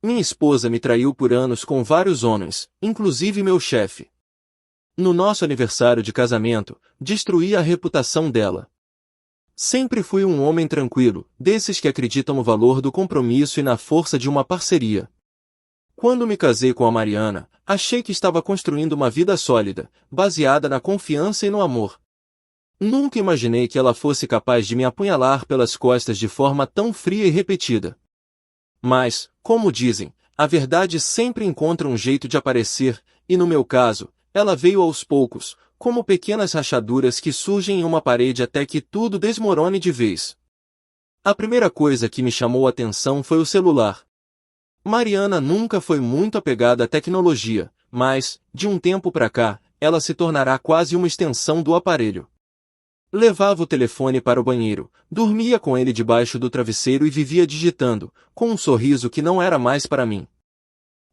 Minha esposa me traiu por anos com vários homens, inclusive meu chefe. No nosso aniversário de casamento, destruí a reputação dela. Sempre fui um homem tranquilo, desses que acreditam no valor do compromisso e na força de uma parceria. Quando me casei com a Mariana, achei que estava construindo uma vida sólida, baseada na confiança e no amor. Nunca imaginei que ela fosse capaz de me apunhalar pelas costas de forma tão fria e repetida. Mas, como dizem, a verdade sempre encontra um jeito de aparecer, e no meu caso, ela veio aos poucos, como pequenas rachaduras que surgem em uma parede até que tudo desmorone de vez. A primeira coisa que me chamou a atenção foi o celular. Mariana nunca foi muito apegada à tecnologia, mas, de um tempo pra cá, ela se tornará quase uma extensão do aparelho. Levava o telefone para o banheiro, dormia com ele debaixo do travesseiro e vivia digitando, com um sorriso que não era mais para mim.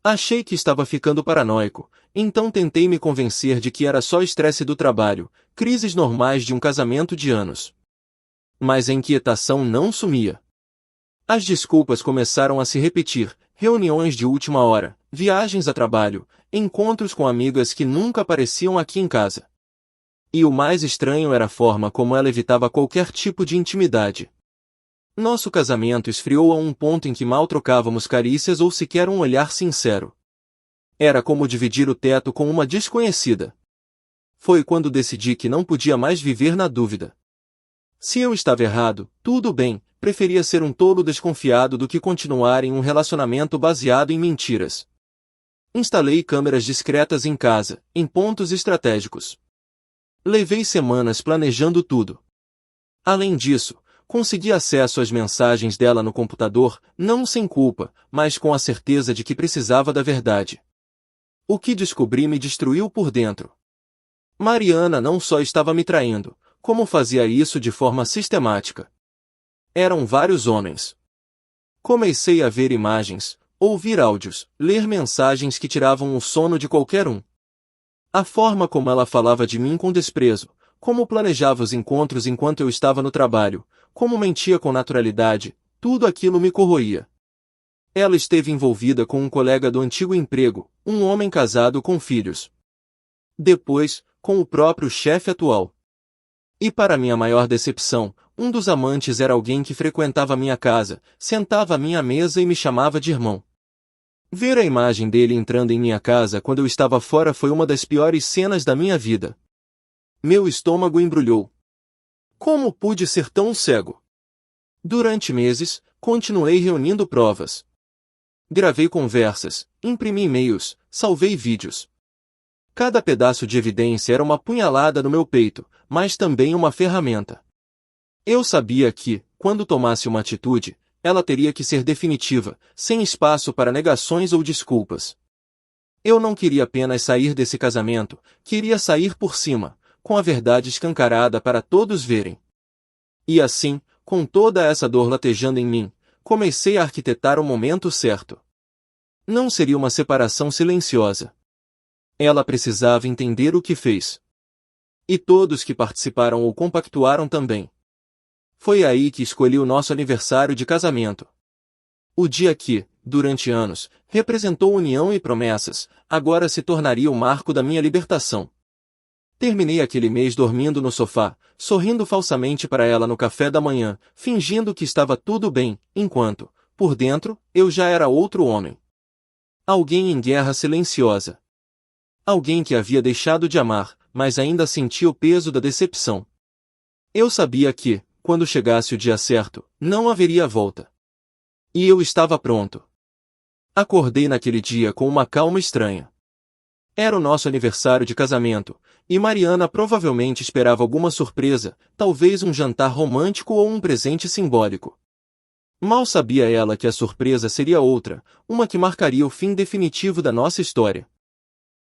Achei que estava ficando paranoico, então tentei me convencer de que era só estresse do trabalho, crises normais de um casamento de anos. Mas a inquietação não sumia. As desculpas começaram a se repetir, reuniões de última hora, viagens a trabalho, encontros com amigas que nunca apareciam aqui em casa. E o mais estranho era a forma como ela evitava qualquer tipo de intimidade. Nosso casamento esfriou a um ponto em que mal trocávamos carícias ou sequer um olhar sincero. Era como dividir o teto com uma desconhecida. Foi quando decidi que não podia mais viver na dúvida. Se eu estava errado, tudo bem, preferia ser um tolo desconfiado do que continuar em um relacionamento baseado em mentiras. Instalei câmeras discretas em casa, em pontos estratégicos. Levei semanas planejando tudo. Além disso, consegui acesso às mensagens dela no computador, não sem culpa, mas com a certeza de que precisava da verdade. O que descobri me destruiu por dentro. Mariana não só estava me traindo, como fazia isso de forma sistemática. Eram vários homens. Comecei a ver imagens, ouvir áudios, ler mensagens que tiravam o sono de qualquer um. A forma como ela falava de mim com desprezo, como planejava os encontros enquanto eu estava no trabalho, como mentia com naturalidade, tudo aquilo me corroía. Ela esteve envolvida com um colega do antigo emprego, um homem casado com filhos. Depois, com o próprio chefe atual. E para minha maior decepção, um dos amantes era alguém que frequentava minha casa, sentava à minha mesa e me chamava de irmão. Ver a imagem dele entrando em minha casa quando eu estava fora foi uma das piores cenas da minha vida. Meu estômago embrulhou. Como pude ser tão cego? Durante meses, continuei reunindo provas. Gravei conversas, imprimi e-mails, salvei vídeos. Cada pedaço de evidência era uma punhalada no meu peito, mas também uma ferramenta. Eu sabia que, quando tomasse uma atitude, ela teria que ser definitiva, sem espaço para negações ou desculpas. Eu não queria apenas sair desse casamento, queria sair por cima, com a verdade escancarada para todos verem. E assim, com toda essa dor latejando em mim, comecei a arquitetar o momento certo. Não seria uma separação silenciosa. Ela precisava entender o que fez. E todos que participaram ou compactuaram também. Foi aí que escolhi o nosso aniversário de casamento. O dia que, durante anos, representou união e promessas, agora se tornaria o marco da minha libertação. Terminei aquele mês dormindo no sofá, sorrindo falsamente para ela no café da manhã, fingindo que estava tudo bem, enquanto, por dentro, eu já era outro homem. Alguém em guerra silenciosa. Alguém que havia deixado de amar, mas ainda sentia o peso da decepção. Eu sabia que, quando chegasse o dia certo, não haveria volta. E eu estava pronto. Acordei naquele dia com uma calma estranha. Era o nosso aniversário de casamento, e Mariana provavelmente esperava alguma surpresa, talvez um jantar romântico ou um presente simbólico. Mal sabia ela que a surpresa seria outra, uma que marcaria o fim definitivo da nossa história.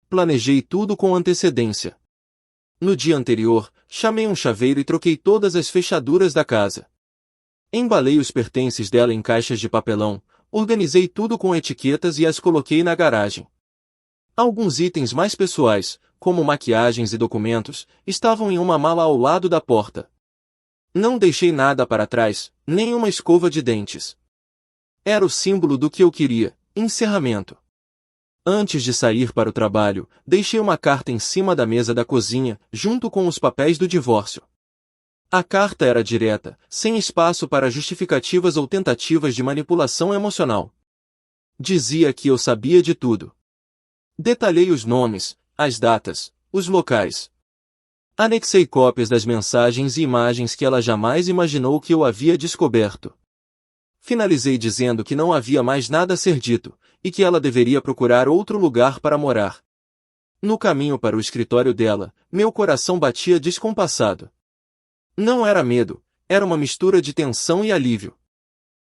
Planejei tudo com antecedência. No dia anterior, chamei um chaveiro e troquei todas as fechaduras da casa. Embalei os pertences dela em caixas de papelão, organizei tudo com etiquetas e as coloquei na garagem. Alguns itens mais pessoais, como maquiagens e documentos, estavam em uma mala ao lado da porta. Não deixei nada para trás, nem uma escova de dentes. Era o símbolo do que eu queria, Encerramento. Antes de sair para o trabalho, deixei uma carta em cima da mesa da cozinha, junto com os papéis do divórcio. A carta era direta, sem espaço para justificativas ou tentativas de manipulação emocional. Dizia que eu sabia de tudo. Detalhei os nomes, as datas, os locais. Anexei cópias das mensagens e imagens que ela jamais imaginou que eu havia descoberto. Finalizei dizendo que não havia mais nada a ser dito, e que ela deveria procurar outro lugar para morar. No caminho para o escritório dela, meu coração batia descompassado. Não era medo, era uma mistura de tensão e alívio.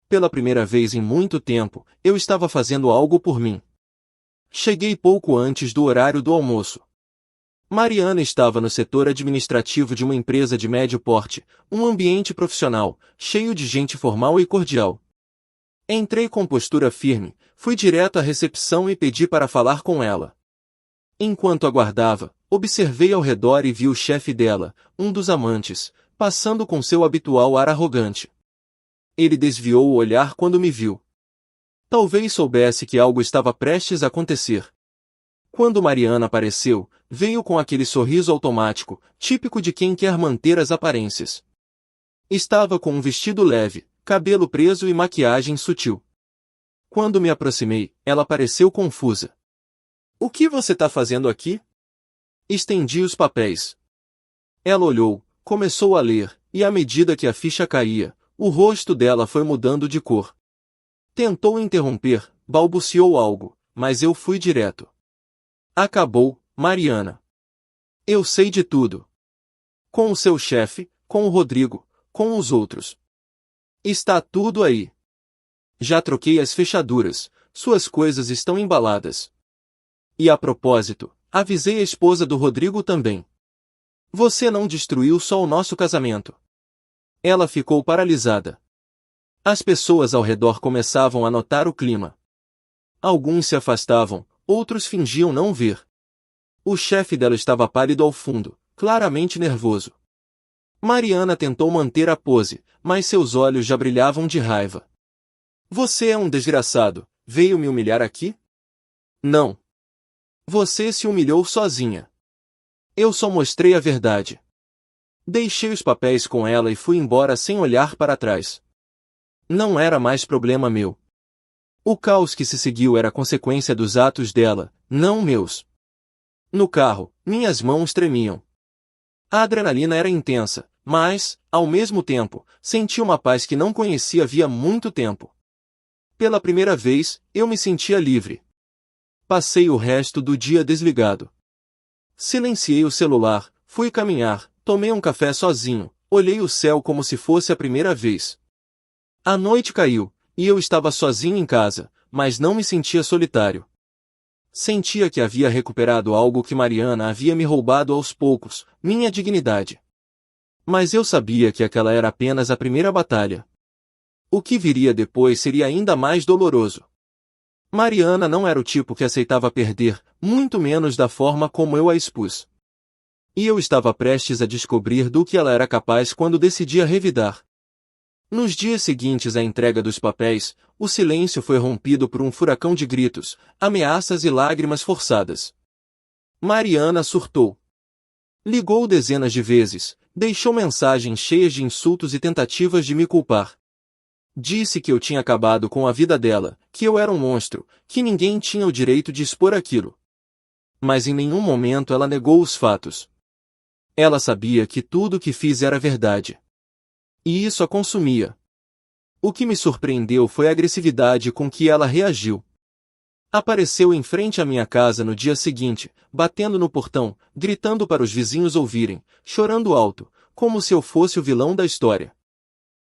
Pela primeira vez em muito tempo, eu estava fazendo algo por mim. Cheguei pouco antes do horário do almoço. Mariana estava no setor administrativo de uma empresa de médio porte, um ambiente profissional, cheio de gente formal e cordial. Entrei com postura firme, fui direto à recepção e pedi para falar com ela. Enquanto aguardava, observei ao redor e vi o chefe dela, um dos amantes, passando com seu habitual ar arrogante. Ele desviou o olhar quando me viu. Talvez soubesse que algo estava prestes a acontecer. Quando Mariana apareceu, veio com aquele sorriso automático, típico de quem quer manter as aparências. Estava com um vestido leve, cabelo preso e maquiagem sutil. Quando me aproximei, ela pareceu confusa. "O que você está fazendo aqui?" Estendi os papéis. Ela olhou, começou a ler, e à medida que a ficha caía, o rosto dela foi mudando de cor. Tentou interromper, balbuciou algo, mas eu fui direto. "Acabou, Mariana. Eu sei de tudo. Com o seu chefe, com o Rodrigo, com os outros. Está tudo aí. Já troquei as fechaduras, suas coisas estão embaladas. E a propósito, avisei a esposa do Rodrigo também. Você não destruiu só o nosso casamento." Ela ficou paralisada. As pessoas ao redor começavam a notar o clima. Alguns se afastavam, outros fingiam não ver. O chefe dela estava pálido ao fundo, claramente nervoso. Mariana tentou manter a pose, mas seus olhos já brilhavam de raiva. "Você é um desgraçado, veio me humilhar aqui?" "Não. Você se humilhou sozinha. Eu só mostrei a verdade." Deixei os papéis com ela e fui embora sem olhar para trás. Não era mais problema meu. O caos que se seguiu era consequência dos atos dela, não meus. No carro, minhas mãos tremiam. A adrenalina era intensa, mas, ao mesmo tempo, senti uma paz que não conhecia havia muito tempo. Pela primeira vez, eu me sentia livre. Passei o resto do dia desligado. Silenciei o celular, fui caminhar, tomei um café sozinho, olhei o céu como se fosse a primeira vez. A noite caiu, e eu estava sozinho em casa, mas não me sentia solitário. Sentia que havia recuperado algo que Mariana havia me roubado aos poucos, minha dignidade. Mas eu sabia que aquela era apenas a primeira batalha. O que viria depois seria ainda mais doloroso. Mariana não era o tipo que aceitava perder, muito menos da forma como eu a expus. E eu estava prestes a descobrir do que ela era capaz quando decidia revidar. Nos dias seguintes à entrega dos papéis, o silêncio foi rompido por um furacão de gritos, ameaças e lágrimas forçadas. Mariana surtou. Ligou dezenas de vezes, deixou mensagens cheias de insultos e tentativas de me culpar. Disse que eu tinha acabado com a vida dela, que eu era um monstro, que ninguém tinha o direito de expor aquilo. Mas em nenhum momento ela negou os fatos. Ela sabia que tudo o que fiz era verdade. E isso a consumia. O que me surpreendeu foi a agressividade com que ela reagiu. Apareceu em frente à minha casa no dia seguinte, batendo no portão, gritando para os vizinhos ouvirem, chorando alto, como se eu fosse o vilão da história.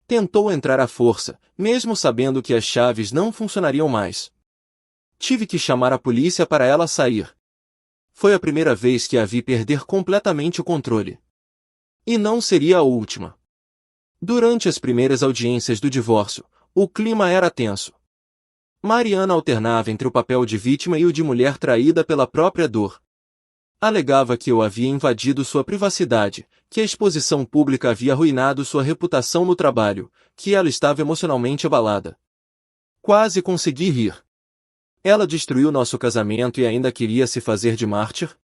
Tentou entrar à força, mesmo sabendo que as chaves não funcionariam mais. Tive que chamar a polícia para ela sair. Foi a primeira vez que a vi perder completamente o controle. E não seria a última. Durante as primeiras audiências do divórcio, o clima era tenso. Mariana alternava entre o papel de vítima e o de mulher traída pela própria dor. Alegava que eu havia invadido sua privacidade, que a exposição pública havia arruinado sua reputação no trabalho, que ela estava emocionalmente abalada. Quase consegui rir. Ela destruiu nosso casamento e ainda queria se fazer de mártir?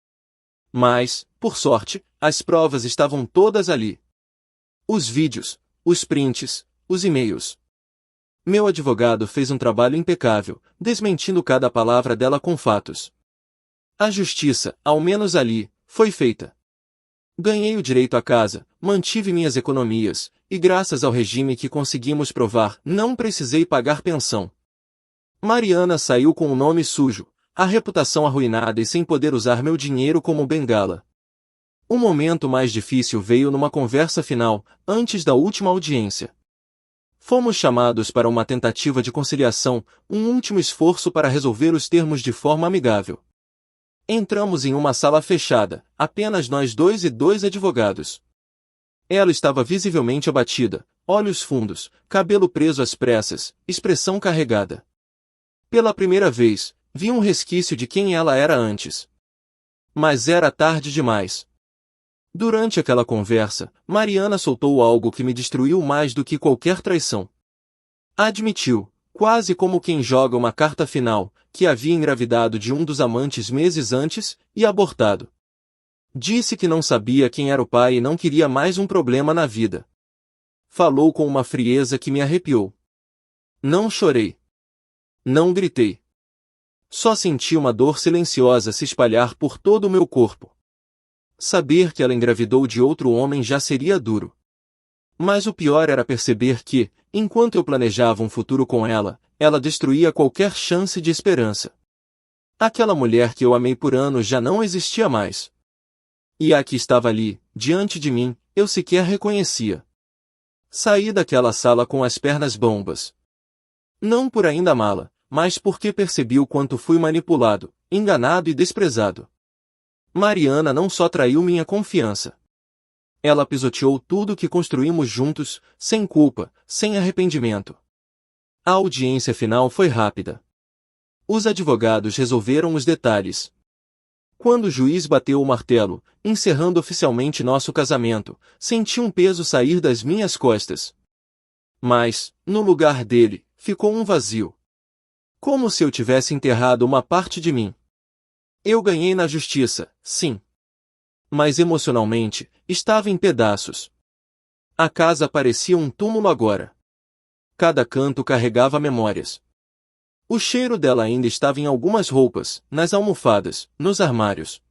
Mas, por sorte, as provas estavam todas ali. Os vídeos, os prints, os e-mails. Meu advogado fez um trabalho impecável, desmentindo cada palavra dela com fatos. A justiça, ao menos ali, foi feita. Ganhei o direito à casa, mantive minhas economias, e graças ao regime que conseguimos provar, não precisei pagar pensão. Mariana saiu com o nome sujo, a reputação arruinada e sem poder usar meu dinheiro como bengala. O momento mais difícil veio numa conversa final, antes da última audiência. Fomos chamados para uma tentativa de conciliação, um último esforço para resolver os termos de forma amigável. Entramos em uma sala fechada, apenas nós dois e dois advogados. Ela estava visivelmente abatida, olhos fundos, cabelo preso às pressas, expressão carregada. Pela primeira vez, vi um resquício de quem ela era antes. Mas era tarde demais. Durante aquela conversa, Mariana soltou algo que me destruiu mais do que qualquer traição. Admitiu, quase como quem joga uma carta final, que havia engravidado de um dos amantes meses antes, e abortado. Disse que não sabia quem era o pai e não queria mais um problema na vida. Falou com uma frieza que me arrepiou. Não chorei. Não gritei. Só senti uma dor silenciosa se espalhar por todo o meu corpo. Saber que ela engravidou de outro homem já seria duro. Mas o pior era perceber que, enquanto eu planejava um futuro com ela, ela destruía qualquer chance de esperança. Aquela mulher que eu amei por anos já não existia mais. E a que estava ali, diante de mim, eu sequer reconhecia. Saí daquela sala com as pernas bambas. Não por ainda amá-la, mas porque percebi o quanto fui manipulado, enganado e desprezado. Mariana não só traiu minha confiança. Ela pisoteou tudo que construímos juntos, sem culpa, sem arrependimento. A audiência final foi rápida. Os advogados resolveram os detalhes. Quando o juiz bateu o martelo, encerrando oficialmente nosso casamento, senti um peso sair das minhas costas. Mas, no lugar dele, ficou um vazio. Como se eu tivesse enterrado uma parte de mim. Eu ganhei na justiça, sim. Mas emocionalmente, estava em pedaços. A casa parecia um túmulo agora. Cada canto carregava memórias. O cheiro dela ainda estava em algumas roupas, nas almofadas, nos armários.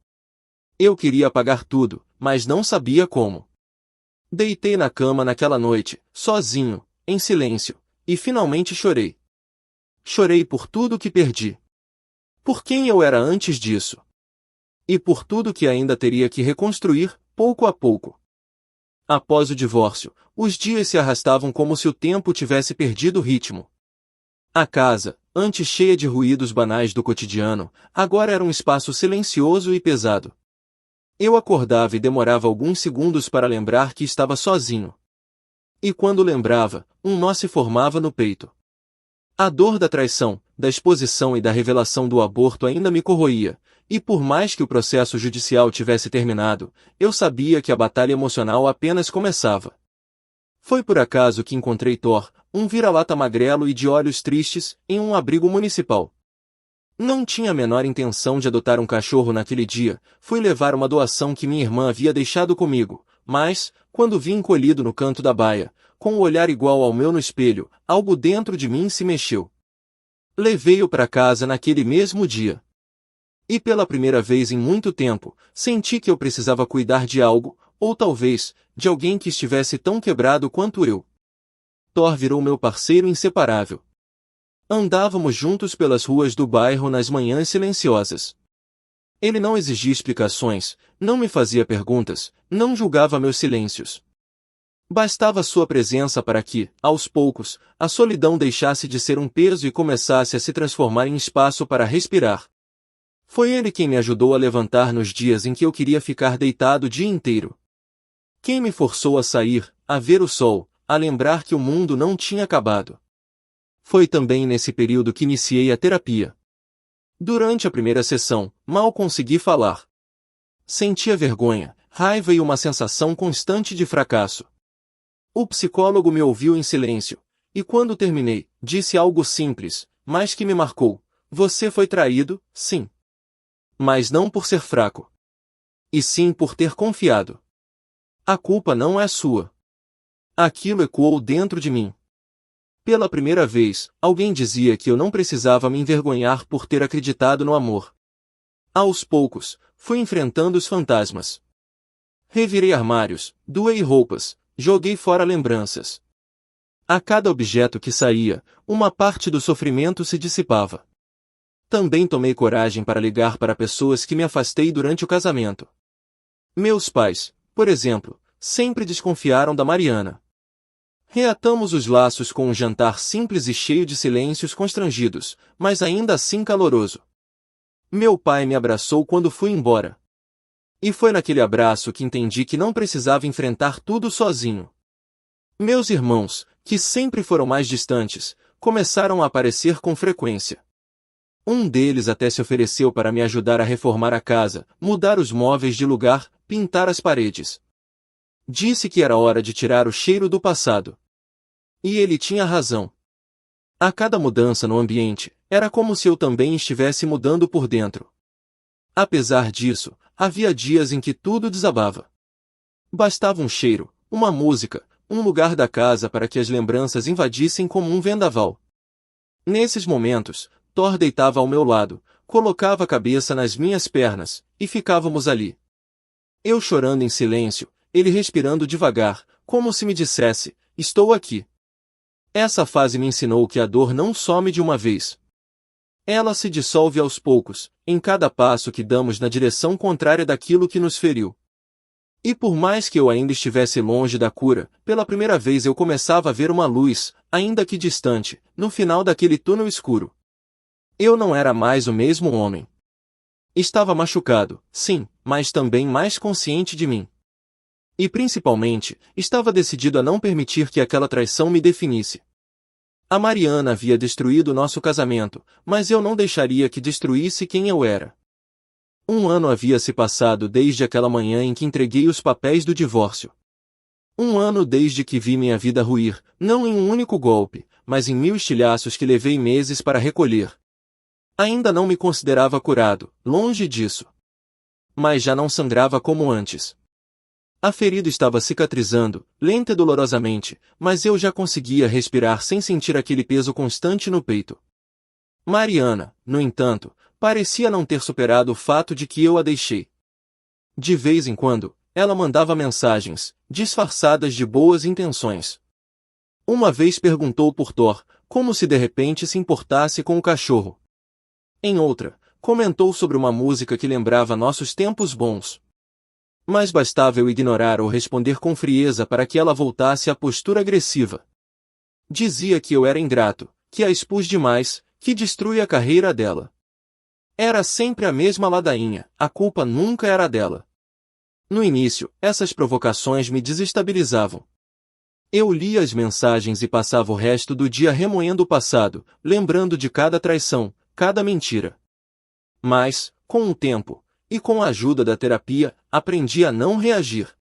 Eu queria apagar tudo, mas não sabia como. Deitei na cama naquela noite, sozinho, em silêncio, e finalmente chorei. Chorei por tudo que perdi. Por quem eu era antes disso. E por tudo que ainda teria que reconstruir, pouco a pouco. Após o divórcio, os dias se arrastavam como se o tempo tivesse perdido o ritmo. A casa, antes cheia de ruídos banais do cotidiano, agora era um espaço silencioso e pesado. Eu acordava e demorava alguns segundos para lembrar que estava sozinho. E quando lembrava, um nó se formava no peito. A dor da traição, da exposição e da revelação do aborto ainda me corroía, e por mais que o processo judicial tivesse terminado, eu sabia que a batalha emocional apenas começava. Foi por acaso que encontrei Thor, um vira-lata magrelo e de olhos tristes, em um abrigo municipal. Não tinha a menor intenção de adotar um cachorro naquele dia, fui levar uma doação que minha irmã havia deixado comigo, mas, quando vi encolhido no canto da baia, com um olhar igual ao meu no espelho, algo dentro de mim se mexeu. Levei-o para casa naquele mesmo dia. E pela primeira vez em muito tempo, senti que eu precisava cuidar de algo, ou talvez, de alguém que estivesse tão quebrado quanto eu. Thor virou meu parceiro inseparável. Andávamos juntos pelas ruas do bairro nas manhãs silenciosas. Ele não exigia explicações, não me fazia perguntas, não julgava meus silêncios. Bastava sua presença para que, aos poucos, a solidão deixasse de ser um peso e começasse a se transformar em espaço para respirar. Foi ele quem me ajudou a levantar nos dias em que eu queria ficar deitado o dia inteiro. Quem me forçou a sair, a ver o sol, a lembrar que o mundo não tinha acabado. Foi também nesse período que iniciei a terapia. Durante a primeira sessão, mal consegui falar. Sentia vergonha, raiva e uma sensação constante de fracasso. O psicólogo me ouviu em silêncio, e quando terminei, disse algo simples, mas que me marcou. Você foi traído, sim. Mas não por ser fraco. E sim por ter confiado. A culpa não é sua. Aquilo ecoou dentro de mim. Pela primeira vez, alguém dizia que eu não precisava me envergonhar por ter acreditado no amor. Aos poucos, fui enfrentando os fantasmas. Revirei armários, doei roupas, joguei fora lembranças. A cada objeto que saía, uma parte do sofrimento se dissipava. Também tomei coragem para ligar para pessoas que me afastei durante o casamento. Meus pais, por exemplo, sempre desconfiaram da Mariana. Reatamos os laços com um jantar simples e cheio de silêncios constrangidos, mas ainda assim caloroso. Meu pai me abraçou quando fui embora. E foi naquele abraço que entendi que não precisava enfrentar tudo sozinho. Meus irmãos, que sempre foram mais distantes, começaram a aparecer com frequência. Um deles até se ofereceu para me ajudar a reformar a casa, mudar os móveis de lugar, pintar as paredes. Disse que era hora de tirar o cheiro do passado. E ele tinha razão. A cada mudança no ambiente, era como se eu também estivesse mudando por dentro. Apesar disso, havia dias em que tudo desabava. Bastava um cheiro, uma música, um lugar da casa para que as lembranças invadissem como um vendaval. Nesses momentos, Thor deitava ao meu lado, colocava a cabeça nas minhas pernas, e ficávamos ali. Eu chorando em silêncio, ele respirando devagar, como se me dissesse, estou aqui. Essa fase me ensinou que a dor não some de uma vez. Ela se dissolve aos poucos, em cada passo que damos na direção contrária daquilo que nos feriu. E por mais que eu ainda estivesse longe da cura, pela primeira vez eu começava a ver uma luz, ainda que distante, no final daquele túnel escuro. Eu não era mais o mesmo homem. Estava machucado, sim, mas também mais consciente de mim. E principalmente, estava decidido a não permitir que aquela traição me definisse. A Mariana havia destruído nosso casamento, mas eu não deixaria que destruísse quem eu era. 1 ano havia se passado desde aquela manhã em que entreguei os papéis do divórcio. 1 ano desde que vi minha vida ruir, não em um único golpe, mas em 1000 estilhaços que levei meses para recolher. Ainda não me considerava curado, longe disso. Mas já não sangrava como antes. A ferida estava cicatrizando, lenta e dolorosamente, mas eu já conseguia respirar sem sentir aquele peso constante no peito. Mariana, no entanto, parecia não ter superado o fato de que eu a deixei. De vez em quando, ela mandava mensagens, disfarçadas de boas intenções. Uma vez perguntou por Thor, como se de repente se importasse com o cachorro. Em outra, comentou sobre uma música que lembrava nossos tempos bons. Mas bastava eu ignorar ou responder com frieza para que ela voltasse à postura agressiva. Dizia que eu era ingrato, que a expus demais, que destruía a carreira dela. Era sempre a mesma ladainha, a culpa nunca era dela. No início, essas provocações me desestabilizavam. Eu lia as mensagens e passava o resto do dia remoendo o passado, lembrando de cada traição, cada mentira. Mas, com o tempo, e com a ajuda da terapia, aprendi a não reagir.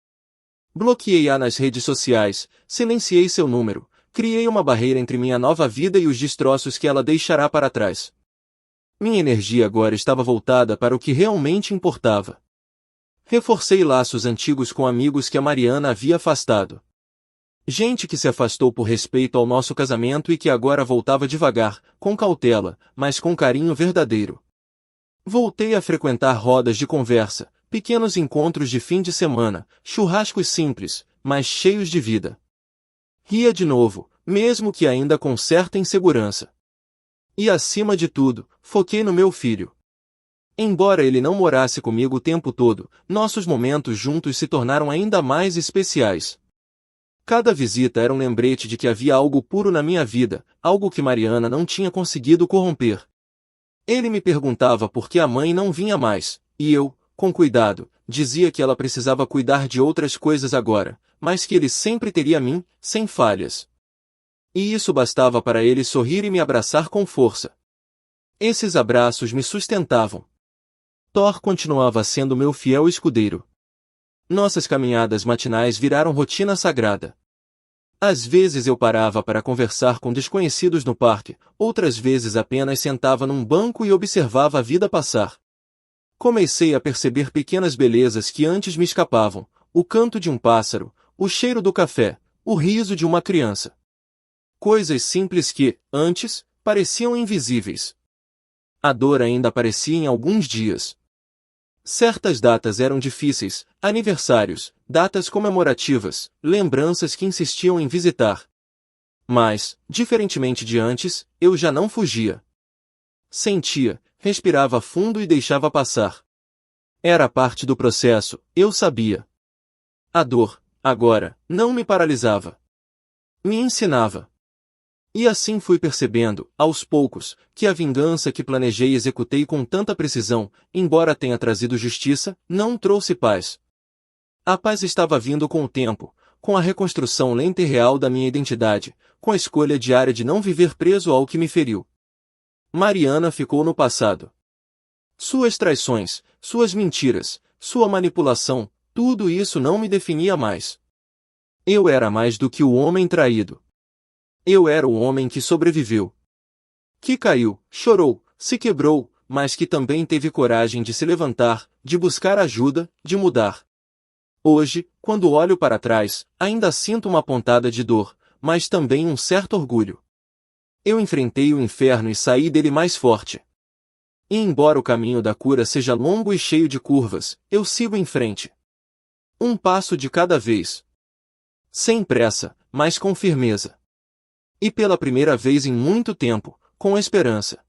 Bloqueei-a nas redes sociais, silenciei seu número, criei uma barreira entre minha nova vida e os destroços que ela deixará para trás. Minha energia agora estava voltada para o que realmente importava. Reforcei laços antigos com amigos que a Mariana havia afastado. Gente que se afastou por respeito ao nosso casamento e que agora voltava devagar, com cautela, mas com carinho verdadeiro. Voltei a frequentar rodas de conversa, pequenos encontros de fim de semana, churrascos simples, mas cheios de vida. Ria de novo, mesmo que ainda com certa insegurança. E acima de tudo, foquei no meu filho. Embora ele não morasse comigo o tempo todo, nossos momentos juntos se tornaram ainda mais especiais. Cada visita era um lembrete de que havia algo puro na minha vida, algo que Mariana não tinha conseguido corromper. Ele me perguntava por que a mãe não vinha mais, e eu, com cuidado, dizia que ela precisava cuidar de outras coisas agora, mas que ele sempre teria a mim, sem falhas. E isso bastava para ele sorrir e me abraçar com força. Esses abraços me sustentavam. Thor continuava sendo meu fiel escudeiro. Nossas caminhadas matinais viraram rotina sagrada. Às vezes eu parava para conversar com desconhecidos no parque, outras vezes apenas sentava num banco e observava a vida passar. Comecei a perceber pequenas belezas que antes me escapavam, o canto de um pássaro, o cheiro do café, o riso de uma criança. Coisas simples que, antes, pareciam invisíveis. A dor ainda aparecia em alguns dias. Certas datas eram difíceis, aniversários, datas comemorativas, lembranças que insistiam em visitar. Mas, diferentemente de antes, eu já não fugia. Sentia, respirava fundo e deixava passar. Era parte do processo, eu sabia. A dor, agora, não me paralisava. Me ensinava. E assim fui percebendo, aos poucos, que a vingança que planejei e executei com tanta precisão, embora tenha trazido justiça, não trouxe paz. A paz estava vindo com o tempo, com a reconstrução lenta e real da minha identidade, com a escolha diária de não viver preso ao que me feriu. Mariana ficou no passado. Suas traições, suas mentiras, sua manipulação, tudo isso não me definia mais. Eu era mais do que o homem traído. Eu era o homem que sobreviveu. Que caiu, chorou, se quebrou, mas que também teve coragem de se levantar, de buscar ajuda, de mudar. Hoje, quando olho para trás, ainda sinto uma pontada de dor, mas também um certo orgulho. Eu enfrentei o inferno e saí dele mais forte. E embora o caminho da cura seja longo e cheio de curvas, eu sigo em frente. Um passo de cada vez. Sem pressa, mas com firmeza. E pela primeira vez em muito tempo, com esperança.